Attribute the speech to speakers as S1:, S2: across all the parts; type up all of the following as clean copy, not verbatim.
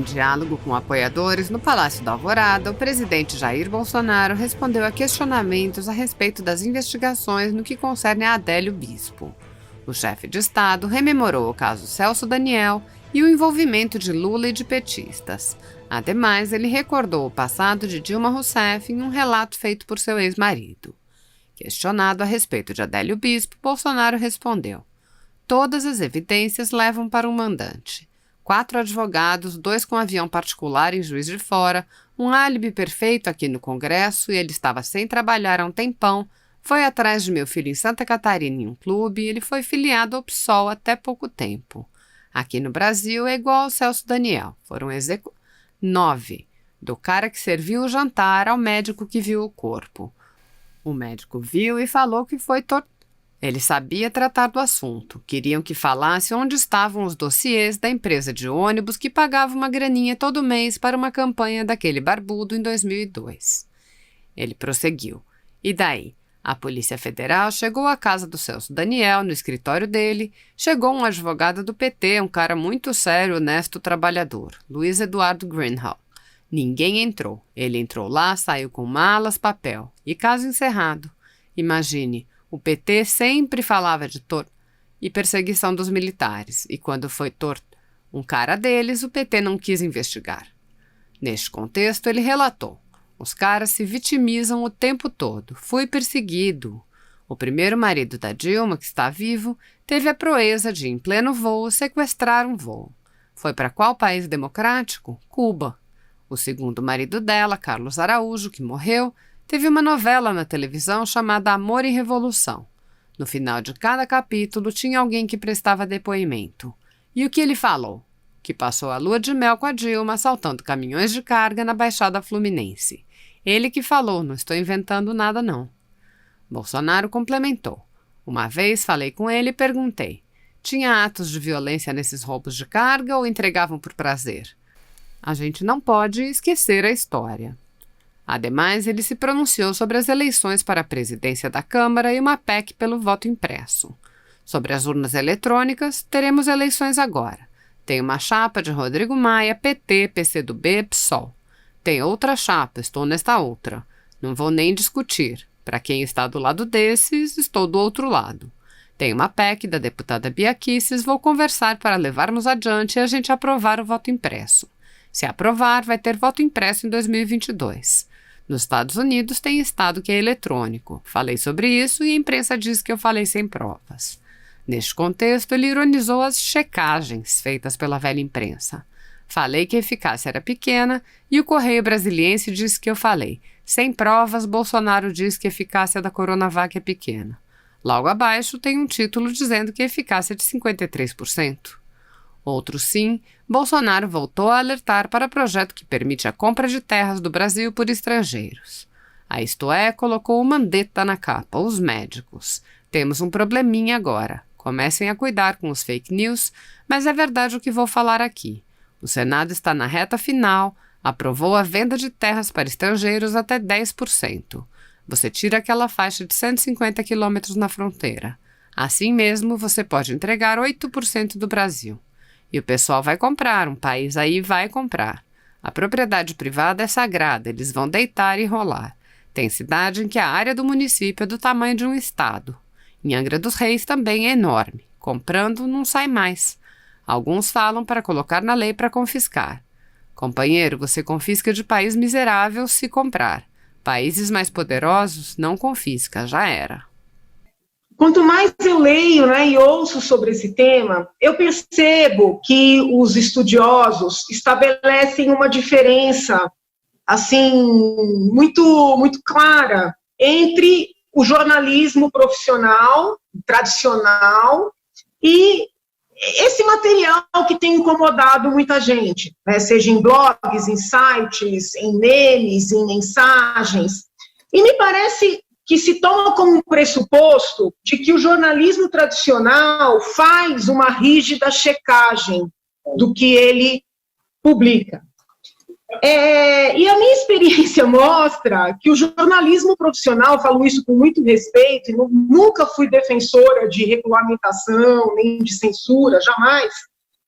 S1: diálogo com apoiadores no Palácio da Alvorada, o presidente Jair Bolsonaro respondeu a questionamentos a respeito das investigações no que concerne a Adélio Bispo. O chefe de Estado rememorou o caso Celso Daniel e o envolvimento de Lula e de petistas. Ademais, ele recordou o passado de Dilma Rousseff em um relato feito por seu ex-marido. Questionado a respeito de Adélio Bispo, Bolsonaro respondeu: "Todas as evidências levam para um mandante. 4 advogados, 2 com avião particular em Juiz de Fora, um álibi perfeito aqui no Congresso e ele estava sem trabalhar há um tempão, foi atrás de meu filho em Santa Catarina em um clube e ele foi filiado ao PSOL até pouco tempo. Aqui no Brasil é igual ao Celso Daniel, foram 9, do cara que serviu o jantar ao médico que viu o corpo. O médico viu e falou que foi Ele sabia tratar do assunto. Queriam que falasse onde estavam os dossiês da empresa de ônibus que pagava uma graninha todo mês para uma campanha daquele barbudo em 2002. Ele prosseguiu. E daí? A Polícia Federal chegou à casa do Celso Daniel, no escritório dele. Chegou um advogado do PT, um cara muito sério, honesto, trabalhador, Luiz Eduardo Greenhalgh. Ninguém entrou. Ele entrou lá, saiu com malas, papel. E caso encerrado. Imagine, o PT sempre falava de e perseguição dos militares, e quando foi um cara deles, o PT não quis investigar. Neste contexto, ele relatou: os caras se vitimizam o tempo todo. Fui perseguido. O primeiro marido da Dilma, que está vivo, teve a proeza de, em pleno voo, sequestrar um voo. Foi para qual país democrático? Cuba. O segundo marido dela, Carlos Araújo, que morreu, teve uma novela na televisão chamada Amor e Revolução. No final de cada capítulo tinha alguém que prestava depoimento. E o que ele falou? Que passou a lua de mel com a Dilma assaltando caminhões de carga na Baixada Fluminense. Ele que falou, não estou inventando nada não. Bolsonaro complementou. Uma vez falei com ele e perguntei: tinha atos de violência nesses roubos de carga ou entregavam por prazer? A gente não pode esquecer a história. Ademais, ele se pronunciou sobre as eleições para a presidência da Câmara e uma PEC pelo voto impresso. Sobre as urnas eletrônicas, teremos eleições agora. Tem uma chapa de Rodrigo Maia, PT, PCdoB, PSOL. Tem outra chapa, estou nesta outra. Não vou nem discutir. Para quem está do lado desses, estou do outro lado. Tem uma PEC da deputada Bia Kicis, vou conversar para levarmos adiante e a gente aprovar o voto impresso. Se aprovar, vai ter voto impresso em 2022. Nos Estados Unidos tem estado que é eletrônico. Falei sobre isso e a imprensa diz que eu falei sem provas. Neste contexto, ele ironizou as checagens feitas pela velha imprensa. Falei que a eficácia era pequena e o Correio Brasiliense disse que eu falei. Sem provas, Bolsonaro diz que a eficácia da Coronavac é pequena. Logo abaixo tem um título dizendo que a eficácia é de 53%. Outro sim, Bolsonaro voltou a alertar para projeto que permite a compra de terras do Brasil por estrangeiros. A Isto É colocou o Mandetta na capa, os médicos. Temos um probleminha agora. Comecem a cuidar com os fake news, mas é verdade o que vou falar aqui. O Senado está na reta final, aprovou a venda de terras para estrangeiros até 10%. Você tira aquela faixa de 150 quilômetros na fronteira. Assim mesmo, você pode entregar 8% do Brasil. E o pessoal vai comprar, um país aí vai comprar. A propriedade privada é sagrada, eles vão deitar e rolar. Tem cidade em que a área do município é do tamanho de um estado. Em Angra dos Reis também é enorme. Comprando não sai mais. Alguns falam para colocar na lei para confiscar. Companheiro, você confisca de país miserável se comprar. Países mais poderosos não confisca, já era.
S2: Quanto mais eu leio, e ouço sobre esse tema, eu percebo que os estudiosos estabelecem uma diferença, assim, muito, muito clara entre o jornalismo profissional, tradicional, e esse material que tem incomodado muita gente, seja em blogs, em sites, em memes, em mensagens, e me parece que se toma como um pressuposto de que o jornalismo tradicional faz uma rígida checagem do que ele publica. E a minha experiência mostra que o jornalismo profissional, falo isso com muito respeito, e nunca fui defensora de regulamentação, nem de censura, jamais,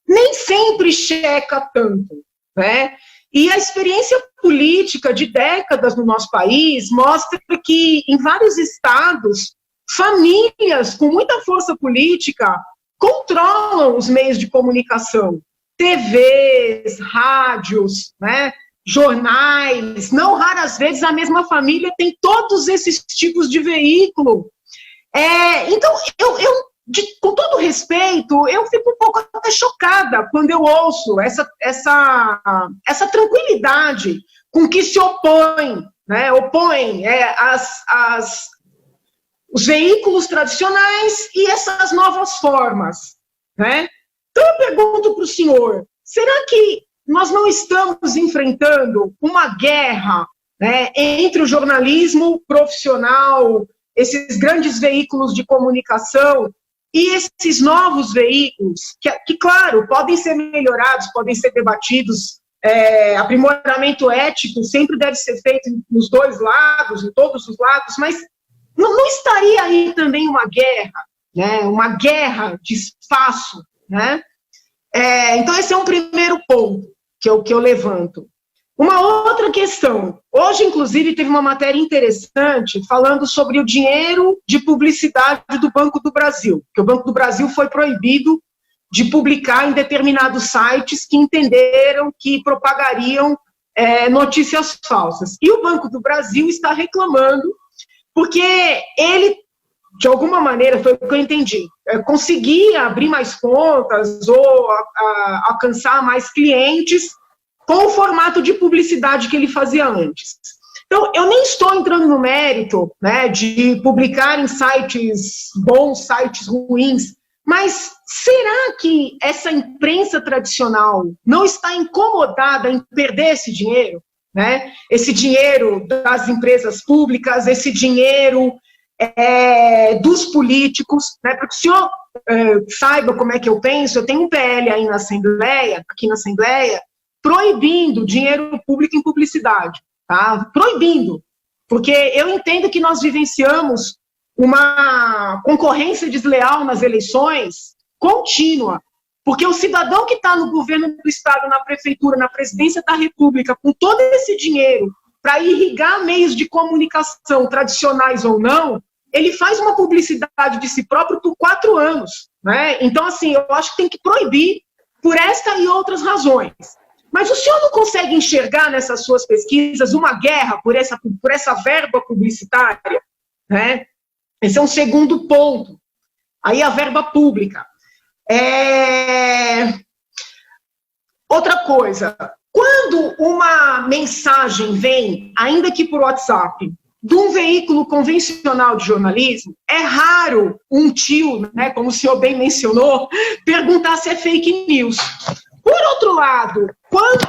S2: nem sempre checa tanto. né? E a experiência política de décadas no nosso país mostra que, em vários estados, famílias com muita força política controlam os meios de comunicação, TVs, rádios, né, jornais. Não raras vezes a mesma família tem todos esses tipos de veículo. Então, com todo respeito, eu fico um pouco até chocada quando eu ouço essa tranquilidade com que se opõem os veículos tradicionais e essas novas formas, né? Então eu pergunto para o senhor, será que nós não estamos enfrentando uma guerra, né, entre o jornalismo profissional, esses grandes veículos de comunicação e esses novos veículos, que claro, podem ser melhorados, podem ser debatidos, aprimoramento ético sempre deve ser feito nos dois lados, em todos os lados, mas não estaria aí também uma guerra, né, uma guerra de espaço, né? Então esse é um primeiro ponto que eu levanto. Uma outra questão, hoje inclusive teve uma matéria interessante falando sobre o dinheiro de publicidade do Banco do Brasil, que o Banco do Brasil foi proibido de publicar em determinados sites que entenderam que propagariam notícias falsas. E o Banco do Brasil está reclamando porque ele, de alguma maneira, foi o que eu entendi, conseguia abrir mais contas ou alcançar mais clientes com o formato de publicidade que ele fazia antes. Então, eu nem estou entrando no mérito, né, de publicar em sites bons, sites ruins, mas será que essa imprensa tradicional não está incomodada em perder esse dinheiro? Né? Esse dinheiro das empresas públicas, esse dinheiro dos políticos, né? Porque o senhor saiba como é que eu penso, eu tenho um PL aí aqui na Assembleia, proibindo dinheiro público em publicidade, tá? Proibindo, porque eu entendo que nós vivenciamos uma concorrência desleal nas eleições contínua, porque o cidadão que está no governo do Estado, na prefeitura, na presidência da República, com todo esse dinheiro para irrigar meios de comunicação, tradicionais ou não, ele faz uma publicidade de si próprio por 4 anos. Né? Então, assim, eu acho que tem que proibir por esta e outras razões. Mas o senhor não consegue enxergar nessas suas pesquisas uma guerra por essa verba publicitária? Né? Esse é um segundo ponto. Aí a verba pública. Outra coisa, quando uma mensagem vem, ainda que por WhatsApp, de um veículo convencional de jornalismo, é raro um tio, né, como o senhor bem mencionou, perguntar se é fake news. Por outro lado, quando...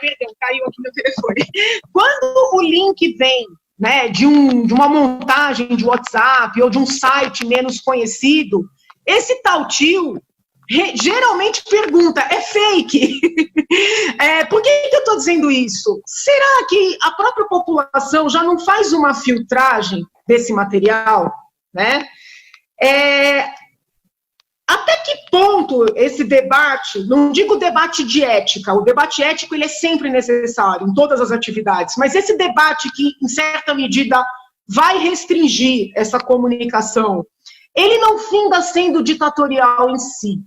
S2: perdão, caiu aqui meu telefone. Quando o link vem, né, de uma montagem de WhatsApp ou de um site menos conhecido, esse tal tio geralmente pergunta, é fake? Por que eu estou dizendo isso? Será que a própria população já não faz uma filtragem desse material? Né? Até que ponto esse debate, não digo debate de ética, o debate ético ele é sempre necessário em todas as atividades, mas esse debate que, em certa medida, vai restringir essa comunicação, ele não finda sendo ditatorial em si.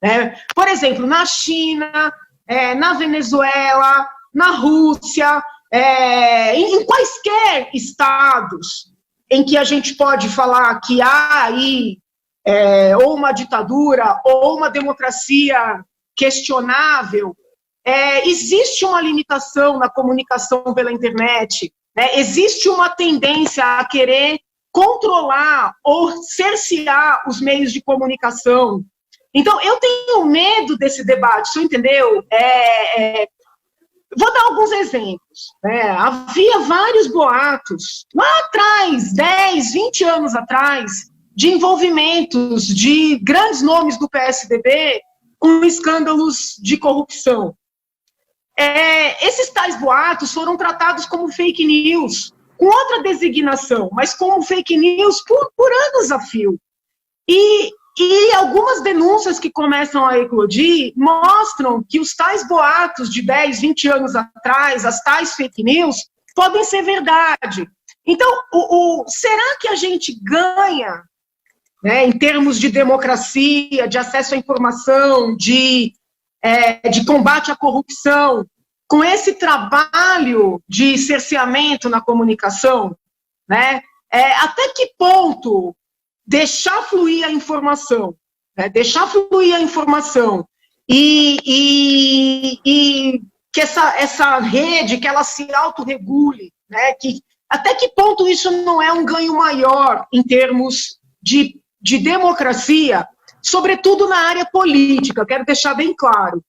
S2: Né? Por exemplo, na China, na Venezuela, na Rússia, em quaisquer estados em que a gente pode falar que há aí ou uma ditadura ou uma democracia questionável, existe uma limitação na comunicação pela internet, né? Existe uma tendência a querer controlar ou cercear os meios de comunicação. Então, eu tenho medo desse debate, você entendeu? Vou dar alguns exemplos. Né? Havia vários boatos, lá atrás, 10, 20 anos atrás, de envolvimentos de grandes nomes do PSDB com escândalos de corrupção. Esses tais boatos foram tratados como fake news, com outra designação, mas como fake news por anos a fio. E algumas denúncias que começam a eclodir mostram que os tais boatos de 10, 20 anos atrás, as tais fake news, podem ser verdade. Então, será que a gente ganha, né, em termos de democracia, de acesso à informação, de combate à corrupção, com esse trabalho de cerceamento na comunicação, né? Até que ponto deixar fluir a informação, né? Deixar fluir a informação e que essa rede, que ela se autorregule, né? Até que ponto isso não é um ganho maior em termos de democracia, sobretudo na área política, quero deixar bem claro.